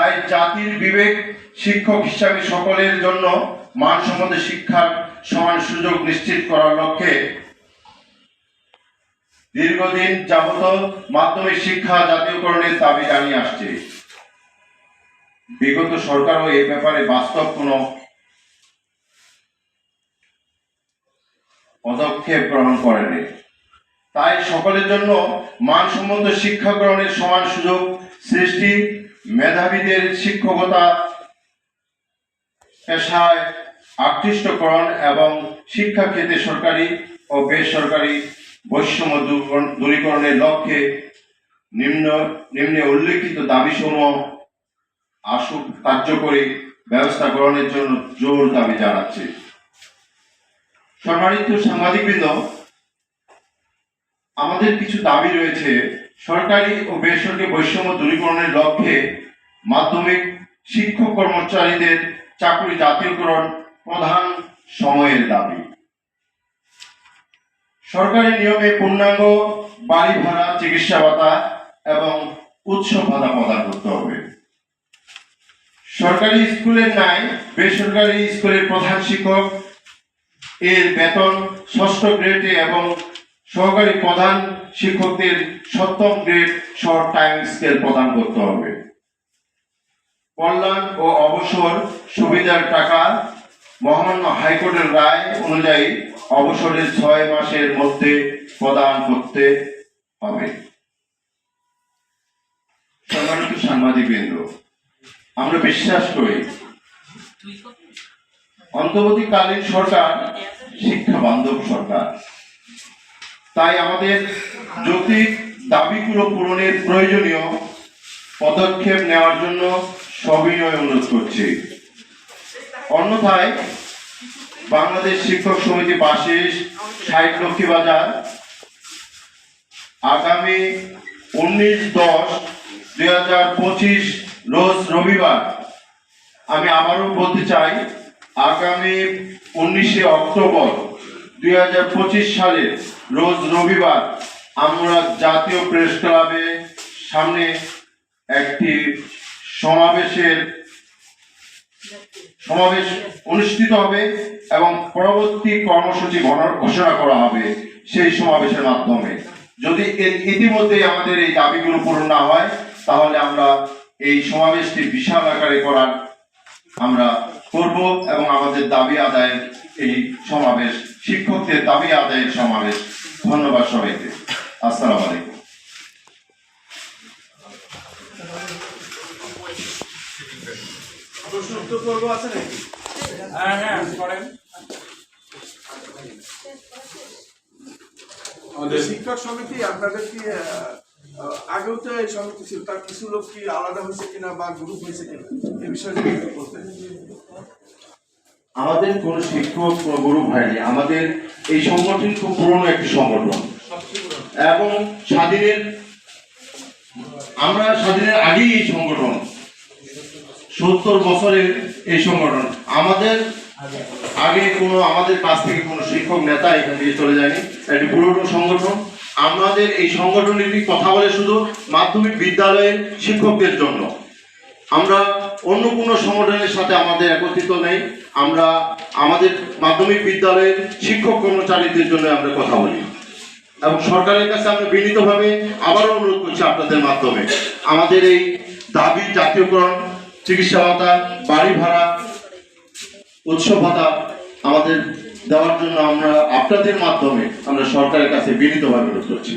তাই জাতির বিবেক শিক্ষক হিসাবে সকলের জন্য মানসম্মত শিক্ষার সমান সুযোগ নিশ্চিত করার লক্ষ্যে দীর্ঘদিন যাবত মাধ্যমিক শিক্ষা জাতীয়করণের দাবি জানিয়ে আসছে। বিগত সরকারও এই ব্যাপারে বাস্তব কোনো পদক্ষেপ গ্রহণ করেনি। তাই সকলের জন্য মানসম্মত শিক্ষা গ্রহণের সমান সুযোগ সৃষ্টি, মেধাবীদের শিক্ষকতা পেশায় আকৃষ্টকরণ এবং শিক্ষা ক্ষেত্রে সরকারি ও বেসরকারি বৈষম্য দূরীকরণের লক্ষ্যে নিম্নে উল্লেখিত দাবিসমূহ আশু কার্যকরী ব্যবস্থা গ্রহণের জন্য জোর দাবি জানাচ্ছে। সম্মানিত সাংবাদিকবৃন্দ, আমাদের কিছু দাবি রয়েছে। সরকারি ও বেসরকারি বৈষম্য দূরীকরণের লক্ষ্যে মাধ্যমিক শিক্ষক কর্মচারীদের চাকরি জাতীয়করণ প্রধান সময়ের দাবি। সরকারি নিয়মে পূর্ণাঙ্গ বাড়ি ভাড়া, চিকিৎসা ভাতা এবং উৎসব ভাতা প্রদান করতে হবে। সরকারি স্কুলের ন্যায় বেসরকারি স্কুলের প্রধান শিক্ষক এর বেতন ৬ষ্ঠ গ্রেডে এবং সহকারী প্রধান শিক্ষকদের ৭ম গ্রেড শর্ট টাইম স্কেল প্রদান করতে হবে। কল্যাণ ও অবসর সুবিধার টাকা মহামান্য হাইকোর্টের রায় অনুযায়ী অবসরের ৬ মাসের মধ্যে প্রদান করতে হবে। সম্মানিত সাংবাদিকবৃন্দ, আমরা বিশ্বাস করি অন্তর্বর্তীকালীন সরকার শিক্ষা বান্ধব সরকার। তাই আমাদের যৌক্তিক দাবিগুলো পূরণের প্রয়োজনীয় পদক্ষেপ নেওয়ার জন্য সবিনয় অনুরোধ করছি। অন্যথায় বাংলাদেশ শিক্ষক সমিতি ৬০ লক্ষ্মীবাজার আগামী 19/10/2025 রোজ রবিবার, আমি আবারও বলতে চাই, আগামী 19শে অক্টোবর 2025 সালের রোজ রবিবার আমরা জাতীয় প্রেস ক্লাবের সামনে একটি সমাবেশ অনুষ্ঠিত হবে এবং পরবর্তী কর্মসূচি ঘোষণা করা হবে সেই সমাবেশের মাধ্যমে। যদি ইতিমধ্যে আমাদের এই দাবিগুলো পূরণ না হয়, তাহলে আমরা এই সমাবেশটি বিশাল আকারে করার আমরা করব এবং আমাদের দাবি আদায়ের এই সমাবেশ, শিক্ষকদের দাবি আদায়ের সমাবেশ। ধন্যবাদ সবাইকে। আসসালামু আলাইকুম। প্রশ্ন উত্তর পর্ব আছে নাকি? হ্যাঁ করেন। আমাদের শিক্ষক সমিতি, আপনাদের কি আগেও তো এই সমিতি ছিল, তার কিছু লোক কি আলাদা হয়েছে কিনা বা গ্রুপ হয়েছে কিনা এই বিষয়ে বলতে? আমাদের কোন শিক্ষক গ্রুপ হয়নি। আমাদের এই সংগঠন খুব পুরনো একটি সংগঠন এবং আমরা স্বাধীনের আগেই এই সংগঠন, ৭০ বছরের এই সংগঠন। আমাদের আগে আমাদের কাছ থেকে কোনো শিক্ষক নেতা এখান থেকে চলে যায়নি। একটি পুরনো সংগঠন। আমাদের এই সংগঠনটি কথা বলে শুধু মাধ্যমিক বিদ্যালয়ের শিক্ষকদের জন্য। আমরা অন্য কোনো সংগঠনের সাথে আমাদের একত্রিত নেই। আমরা আমাদের মাধ্যমিক বিদ্যালয়ের শিক্ষক কর্মচারীদের জন্য আমরা কথা বলি এবং সরকারের কাছে আমরা বিনীতভাবে আবারও অনুরোধ করছি আপনাদের মাধ্যমে আমাদের এই দাবি জাতীয়করণ, চিকিৎসা ভাতা, বাড়ি ভাড়া, উৎসব ভাতা আমাদের দেওয়ার জন্য আমরা আপনাদের মাধ্যমে আমরা সরকারের কাছে বিনীতভাবে অনুরোধ করছি।